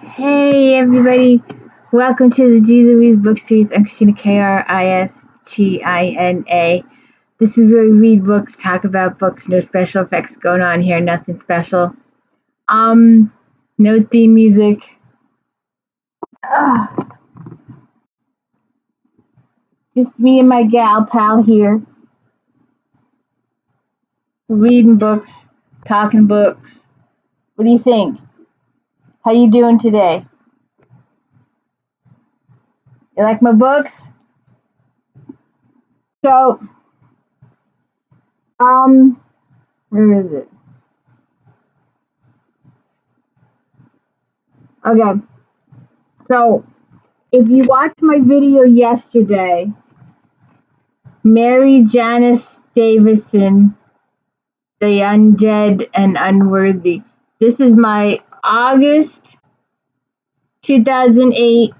Hey everybody, welcome to the D. Louise book series. I'm Christina Kristina. This is where we read books, talk about books, no special effects going on here, nothing special. No theme music. Just me and my gal pal here. Reading books, talking books. What do you think? How you doing today? You like my books? So, where is it? Okay. So, if you watched my video yesterday, Maryjanice Davidson, The Undead and Unworthy. This is my August 2008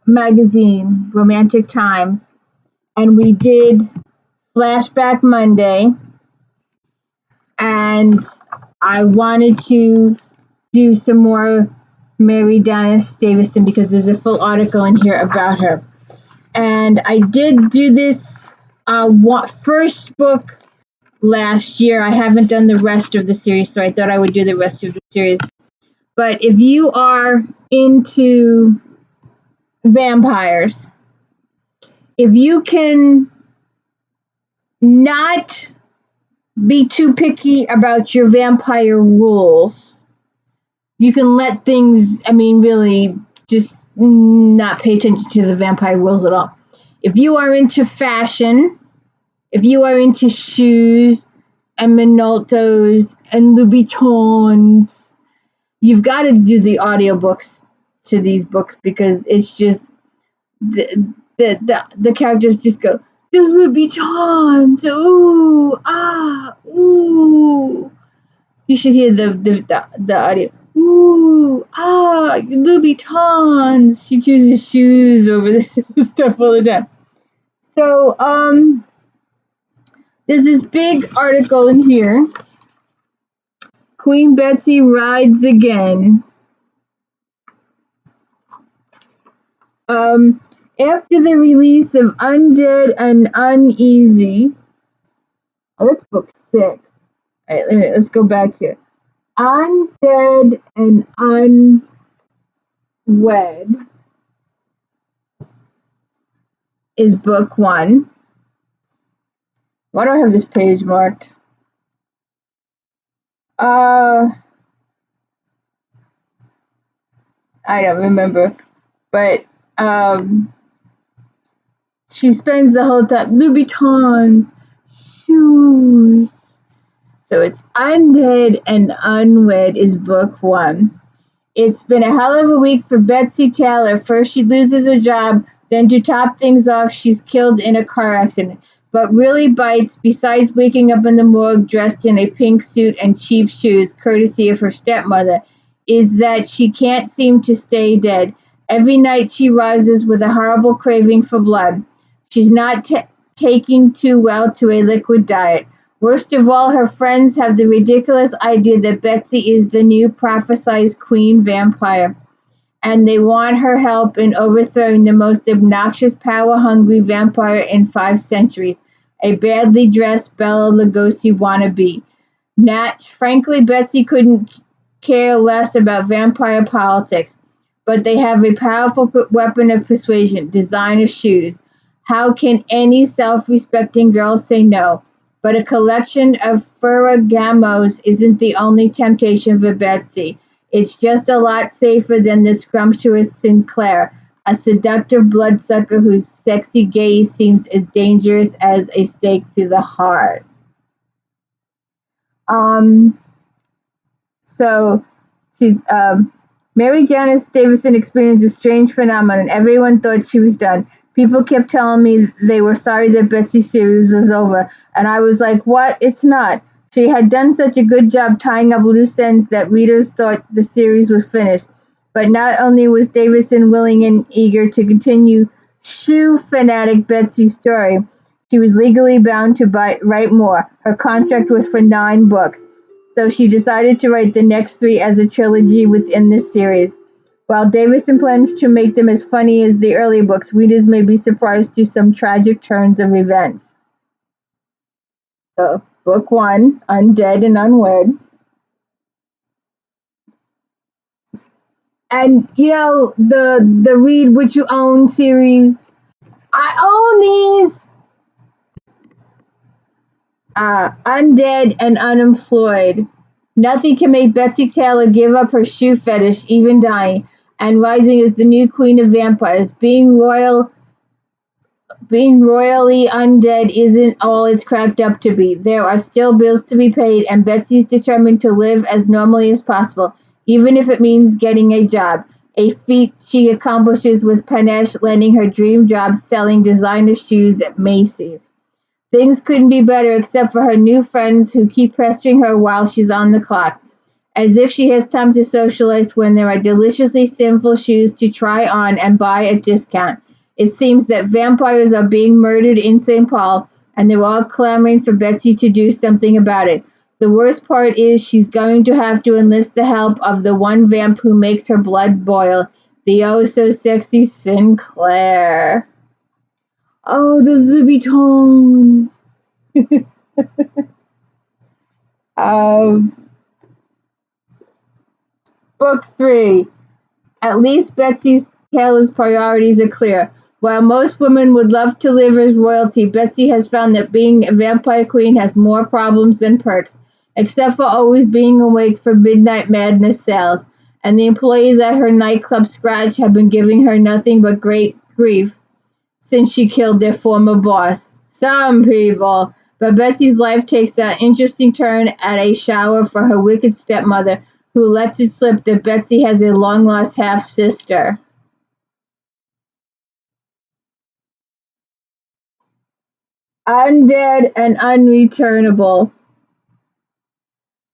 magazine, Romantic Times, and we did Flashback Monday, and I wanted to do some more Maryjanice Davidson because there's a full article in here about her. And I did do this first book last year. I haven't done the rest of the series, so I thought I would do the rest of the series. But if you are into vampires, if you can not be too picky about your vampire rules, you can let things, really just not pay attention to the vampire rules at all. If you are into fashion, if you are into shoes and Manolos and Louboutins, you've got to do the audiobooks to these books because it's just the characters just go, the Louboutins, ooh, ooh. You should hear the audio. Ooh, Louboutins. She chooses shoes over this stuff all the time. So, there's this big article in here. Queen Betsy rides again. After the release of Undead and Uneasy. Oh, that's book 6. All right, let's go back here. Undead and Unwed is book 1. Why do I have this page marked? I don't remember. But she spends the whole time, Louboutins, shoes. So it's Undead and Unwed is book 1. It's been a hell of a week for Betsy Taylor. First she loses her job, then to top things off, she's killed in a car accident. But really bites, besides waking up in the morgue dressed in a pink suit and cheap shoes, courtesy of her stepmother, is that she can't seem to stay dead. Every night she rises with a horrible craving for blood. She's not taking too well to a liquid diet. Worst of all, her friends have the ridiculous idea that Betsy is the new prophesied queen vampire, and they want her help in overthrowing the most obnoxious, power-hungry vampire in 5 centuries, a badly dressed Bela Lugosi wannabe. Frankly, Betsy couldn't care less about vampire politics, but they have a powerful weapon of persuasion, designer shoes. How can any self-respecting girl say no? But a collection of Ferragamos isn't the only temptation for Betsy. It's just a lot safer than the scrumptious Sinclair, a seductive bloodsucker whose sexy gaze seems as dangerous as a stake through the heart. So she's Maryjanice Davidson experienced a strange phenomenon. Everyone thought she was done. People kept telling me they were sorry that Betsy's series was over, and I was like, what? It's not. She had done such a good job tying up loose ends that readers thought the series was finished. But not only was Davidson willing and eager to continue shoe fanatic Betsy's story, she was legally bound to write more. Her contract was for 9 books. so she decided to write the next three as a trilogy within this series. While Davidson plans to make them as funny as the early books, readers may be surprised to some tragic turns of events. So, book one, Undead and Unwed. And the Read What You Own series. I own these. Undead and Unemployed. Nothing can make Betsy Taylor give up her shoe fetish, even dying, and rising as the new queen of vampires. Being royally undead isn't all it's cracked up to be. There are still bills to be paid, and Betsy's determined to live as normally as possible, even if it means getting a job, a feat she accomplishes with panache, landing her dream job selling designer shoes at Macy's. Things couldn't be better except for her new friends who keep pestering her while she's on the clock, as if she has time to socialize when there are deliciously sinful shoes to try on and buy at discount. It seems that vampires are being murdered in St. Paul, and they're all clamoring for Betsy to do something about it. The worst part is she's going to have to enlist the help of the one vamp who makes her blood boil, the oh-so-sexy Sinclair. Oh, the Louboutins. um, Book 3. At least Betsy Taylor's priorities are clear. While most women would love to live as royalty, Betsy has found that being a vampire queen has more problems than perks, except for always being awake for midnight madness sales. And the employees at her nightclub Scratch have been giving her nothing but great grief since she killed their former boss. Some people. But Betsy's life takes an interesting turn at a shower for her wicked stepmother, who lets it slip that Betsy has a long-lost half-sister. Undead and unreturnable.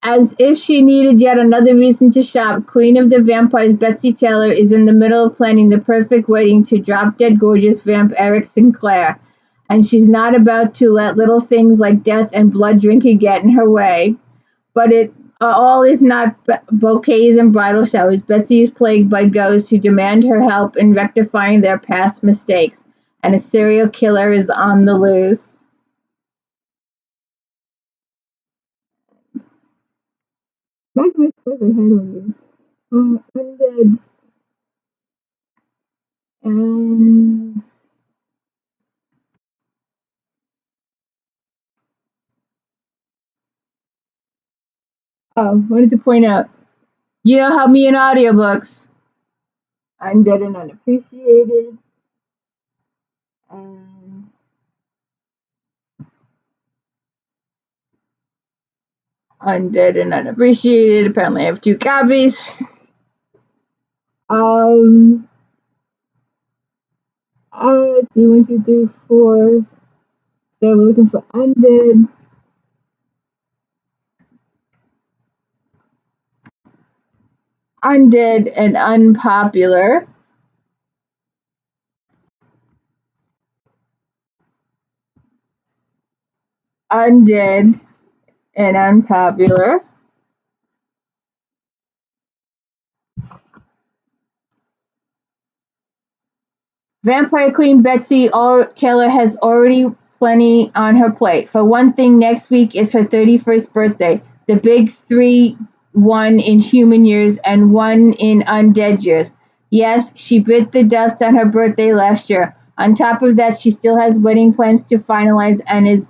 As if she needed yet another reason to shop, Queen of the Vampires Betsy Taylor is in the middle of planning the perfect wedding to drop-dead gorgeous vamp Eric Sinclair, and she's not about to let little things like death and blood drinking get in her way. But it all is not bouquets and bridal showers. Betsy is plagued by ghosts who demand her help in rectifying their past mistakes, and a serial killer is on the loose. Why do I supposed I had on you? Undead and wanted to point out, you know how me in audiobooks, Undead and Unappreciated, and Undead and Unappreciated. Apparently, I have two copies. Um, let's see, 1, 2, 3, 4. So we're looking for Undead. Undead and Unpopular. Undead and Unpopular. Vampire Queen Betsy Taylor has already plenty on her plate. For one thing, next week is her 31st birthday. The big three, one in human years and one in undead years. Yes, she bit the dust on her birthday last year. On top of that, she still has wedding plans to finalize and is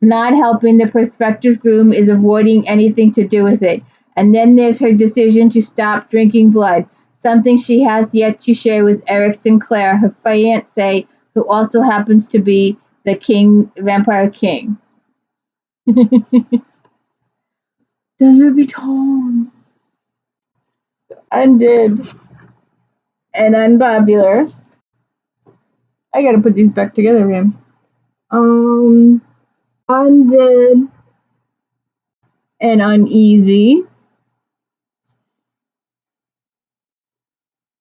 not helping the prospective groom is avoiding anything to do with it. And then there's her decision to stop drinking blood, something she has yet to share with Eric Sinclair, her fiancé, who also happens to be the vampire king. The Louboutin. Undid and unpopular. I gotta put these back together again. Undid and uneasy.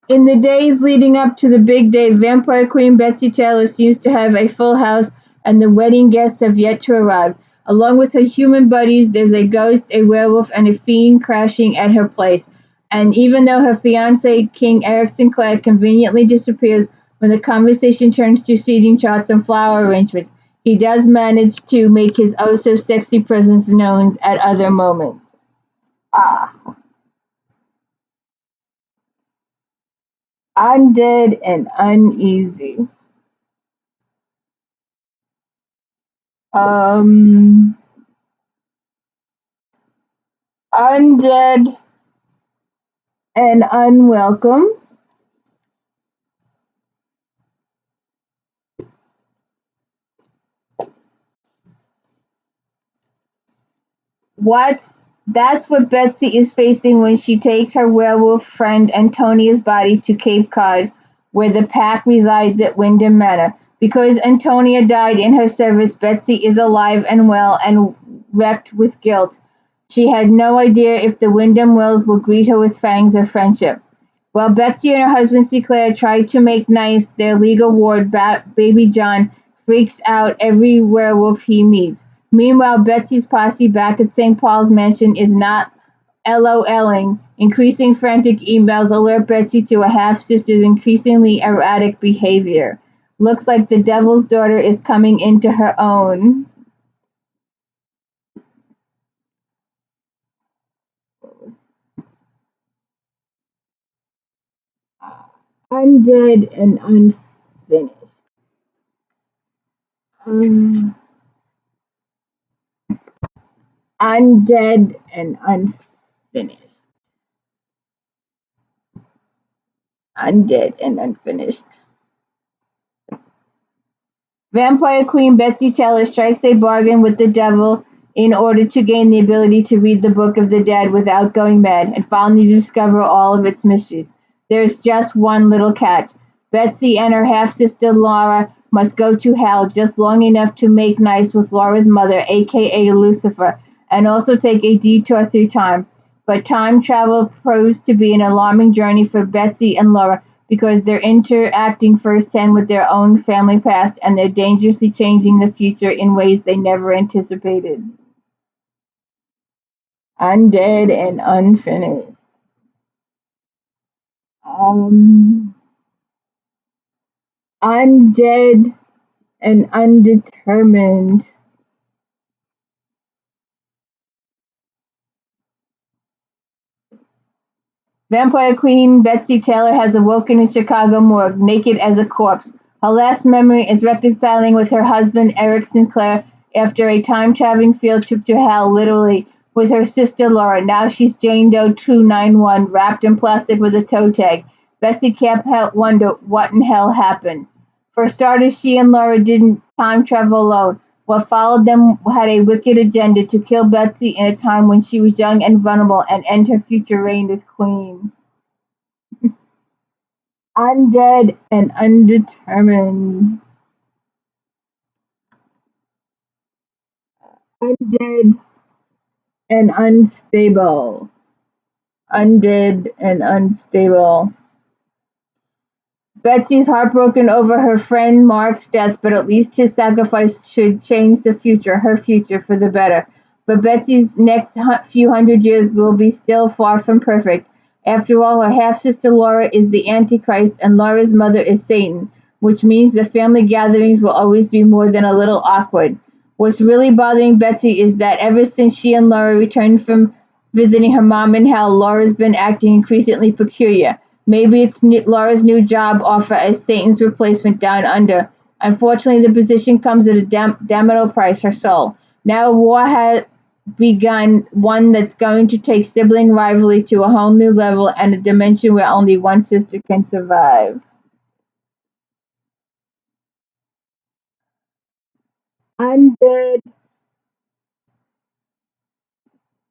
In the days leading up to the big day, Vampire Queen Betsy Taylor seems to have a full house, and the wedding guests have yet to arrive. Along with her human buddies, there's a ghost, a werewolf, and a fiend crashing at her place. And even though her fiance, King Eric Sinclair, conveniently disappears when the conversation turns to seating charts and flower arrangements, he does manage to make his oh so sexy presence known at other moments. Ah, undead and uneasy. Um, undead and unwelcome. That's what Betsy is facing when she takes her werewolf friend Antonia's body to Cape Cod, where the pack resides at Wyndham Manor. Because Antonia died in her service, Betsy is alive and well and wrecked with guilt. She had no idea if the Wyndham Wills will greet her with fangs or friendship. While Betsy and her husband Sinclair try to make nice, their legal ward, Baby John, freaks out every werewolf he meets. Meanwhile, Betsy's posse back at St. Paul's mansion is not LOLing. Increasing frantic emails alert Betsy to a half-sister's increasingly erratic behavior. Looks like the devil's daughter is coming into her own. Undead and unfinished. Um, undead and unfinished. Undead and unfinished. Vampire Queen Betsy Taylor strikes a bargain with the devil in order to gain the ability to read the Book of the Dead without going mad and finally discover all of its mysteries. There's just one little catch. Betsy and her half-sister Laura must go to hell just long enough to make nice with Laura's mother, aka Lucifer, and also take a detour through time. But time travel proves to be an alarming journey for Betsy and Laura because they're interacting firsthand with their own family past and they're dangerously changing the future in ways they never anticipated. Undead and unfinished. Um, undead and undetermined. Vampire Queen Betsy Taylor has awoken in Chicago morgue, naked as a corpse. Her last memory is reconciling with her husband Eric Sinclair after a time-traveling field trip to hell, literally, with her sister Laura. Now she's Jane Doe 291, wrapped in plastic with a toe tag. Betsy can't help wonder what in hell happened. For starters, she and Laura didn't time travel alone. What followed them had a wicked agenda to kill Betsy in a time when she was young and vulnerable and end her future reign as queen. Undead and undetermined. Undead and unstable. Undead and unstable. Betsy's heartbroken over her friend Mark's death, but at least his sacrifice should change the future, her future, for the better. But Betsy's next few hundred years will be still far from perfect. After all, her half-sister Laura is the Antichrist and Laura's mother is Satan, which means the family gatherings will always be more than a little awkward. What's really bothering Betsy is that ever since she and Laura returned from visiting her mom in hell, Laura's been acting increasingly peculiar. Maybe it's Laura's new job offer as Satan's replacement down under. Unfortunately, the position comes at a damnable price, her soul. Now a war has begun, one that's going to take sibling rivalry to a whole new level and a dimension where only one sister can survive. Undead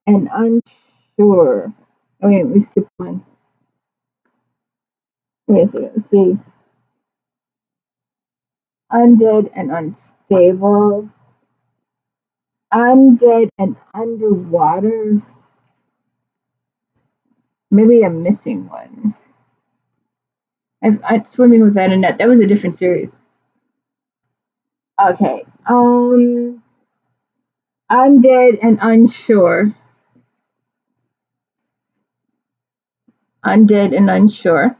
and unsure. Oh, wait, we skipped one. Wait a second, let's see. Undead and unstable. Undead and underwater. Maybe I'm missing one. I'm swimming without a net. That was a different series. Okay. Undead and unsure. Undead and unsure.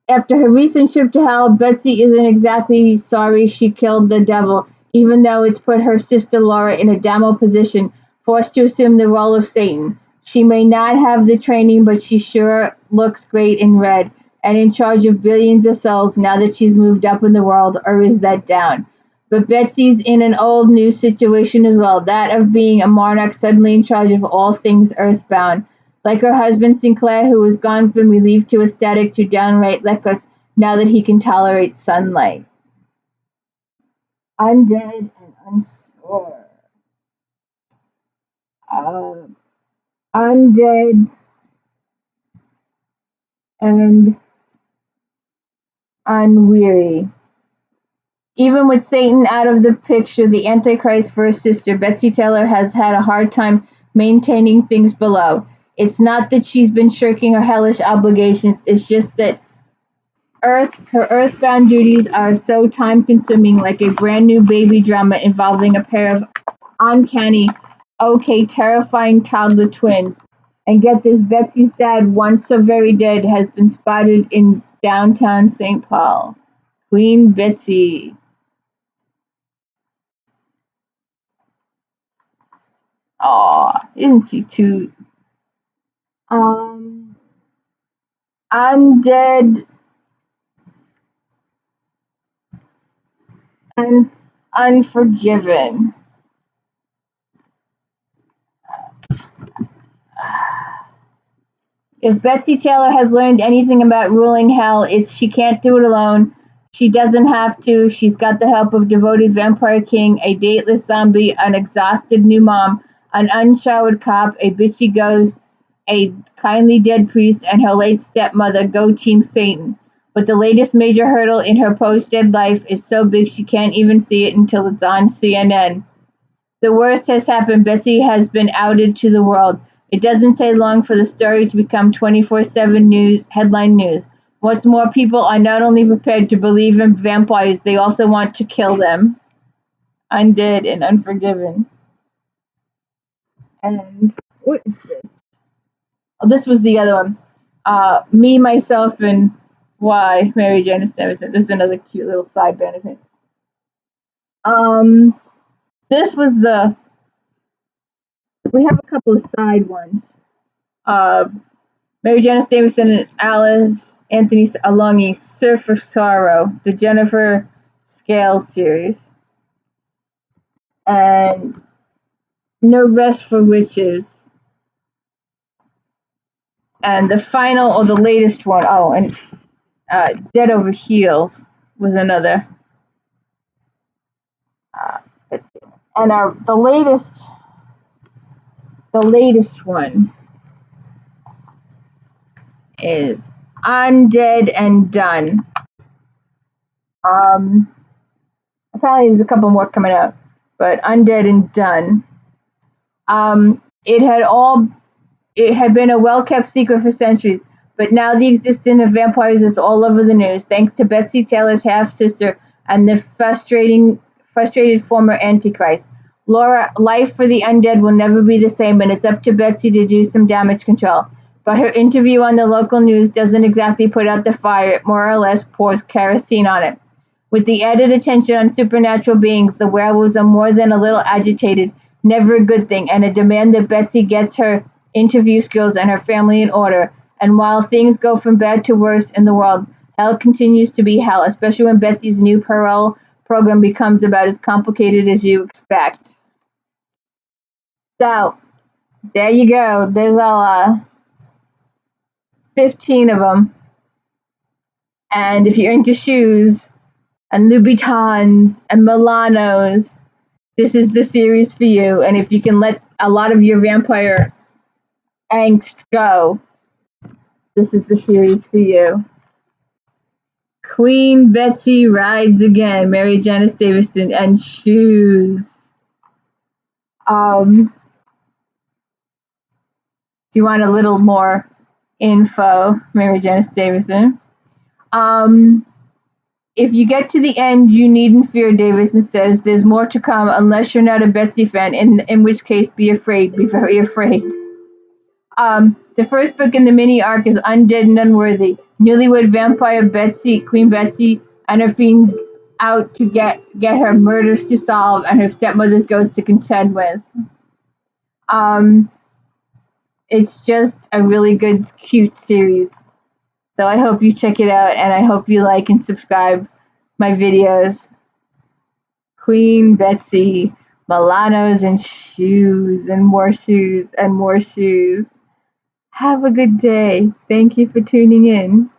After her recent trip to hell, Betsy isn't exactly sorry she killed the devil, even though it's put her sister Laura in a demo position, forced to assume the role of Satan. She may not have the training, but she sure looks great in red, and in charge of billions of souls now that she's moved up in the world, or is that down? But Betsy's in an old new situation as well, that of being a monarch suddenly in charge of all things earthbound. Like her husband Sinclair, who was gone from relief to ecstatic to downright reckless now that he can tolerate sunlight. Undead and unsure. Uh, undead and unweary. Even with Satan out of the picture, the Antichrist for her sister, Betsy Taylor has had a hard time maintaining things below. It's not that she's been shirking her hellish obligations, it's just that her earthbound duties are so time-consuming, like a brand-new baby drama involving a pair of uncanny, okay, terrifying toddler twins. And get this, Betsy's dad, once so very dead, has been spotted in downtown St. Paul. Queen Betsy. Aw, isn't she cute? Um, Undead and Unforgiven. If Betsy Taylor has learned anything about ruling hell, it's she can't do it alone. She doesn't have to. She's got the help of devoted vampire king, a dateless zombie, an exhausted new mom, an unshowered cop, a bitchy ghost, a kindly dead priest, and her late stepmother. Go Team Satan. But the latest major hurdle in her post-dead life is so big she can't even see it until it's on CNN. The worst has happened. Betsy has been outed to the world. It doesn't take long for the story to become 24/7 news, headline news. What's more, people are not only prepared to believe in vampires, they also want to kill them. Undead and Unforgiven. And what is this? Oh, this was the other one. Me, Myself, and Why, Maryjanice Davidson. This is another cute little side benefit. Um, this was the. We have a couple of side ones. Uh, Maryjanice Davidson and Alice Anthony Alongi, Surf of Sorrow, the Jennifer Scales series, and No Rest for Witches, and the final or the latest one. Oh, and Dead Over Heels was another. Let's see. And the latest one is Undead and Done. Apparently there's a couple more coming out, but Undead and Done. Um, it had all It had been a well-kept secret for centuries, but now the existence of vampires is all over the news, thanks to Betsy Taylor's half-sister and the frustrated former Antichrist. Laura, life for the undead will never be the same, and it's up to Betsy to do some damage control. But her interview on the local news doesn't exactly put out the fire, it more or less pours kerosene on it. With the added attention on supernatural beings, the werewolves are more than a little agitated, never a good thing, and a demand that Betsy gets her interview skills and her family in order. And while things go from bad to worse in the world, hell continues to be hell, especially when Betsy's new parole program becomes about as complicated as you expect. So, there you go. There's all 15 of them. And if you're into shoes and Louboutins and Manolos, this is the series for you. And if you can let a lot of your vampire angst go, this is the series for you. Queen Betsy rides again. Maryjanice Davidson and shoes. If you want a little more info, Maryjanice Davidson. If you get to the end, you needn't fear, Davidson says. There's more to come, unless you're not a Betsy fan, in which case be afraid, be very afraid. The first book in the mini arc is Undead and Unworthy. Newlywed vampire Betsy, Queen Betsy, and her fiends out to get her murders to solve and her stepmother's ghost to contend with. It's just a really good, cute series. So I hope you check it out, and I hope you like and subscribe my videos. Queen Betsy, Manolos and shoes, and more shoes, and more shoes. Have a good day. Thank you for tuning in.